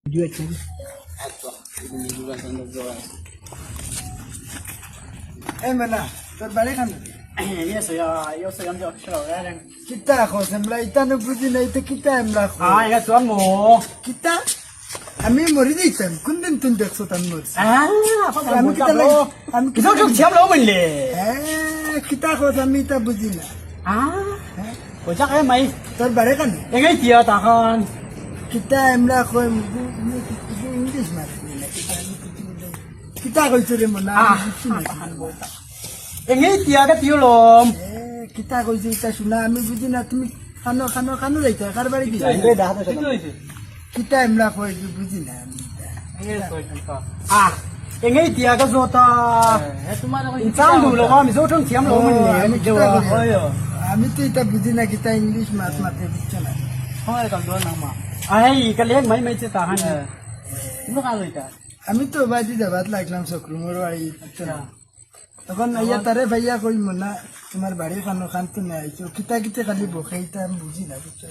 Video আছে এই মেলা তোর বাড়ি খান yo soy amigo de la কিতা খোঁজ আমরা ইতা না বুঝি না ইতা কিতা আমরা Ah, ya tuan mo. কিতা আমি মরি দিতাম কোনদিন তুমি দেখছো তার মরছি Ah, apa Kami kamu kita kita lagi- lo? kami Kita kita udah siap lo mende. কিতা খোঁজ আমি ইতা বুঝি না Ah, kocak ya mai. তোর বাড়ি খান Yang ini dia takkan. কিতা আমরা কই ইংলিশ মারি না কিতা কইছো রে মনা Ah, yang ini dia ke tiulom. কিতা কইছো ইতা শুনা আমি বুঝি না তুমি খানো খানো খানো যাইতা কার বাড়ি কি কিতা আমরা কই বুঝি না আমি Ah, yang ini dia ke zota. Insang dulu kami so tung siam lo mende. আমি Ini কিতা jawab. করি? Oh yo. আমি তো এটা বুঝি না কিতা ইংলিশ মাত মাতে বুঝছো না Oh, kalau dua nama. Ay, kalian mai cetakan. Itu kalau itu. আমি তো বাজি যাবাত লাগলাম চক্রুমোর বাড়ি তখন আইয়া তারে ভাইয়া কইম না তোমার বাড়ি খানো খান তো নাই কিতা কিতা খালি বখাইতা আমি বুঝি না বুঝছো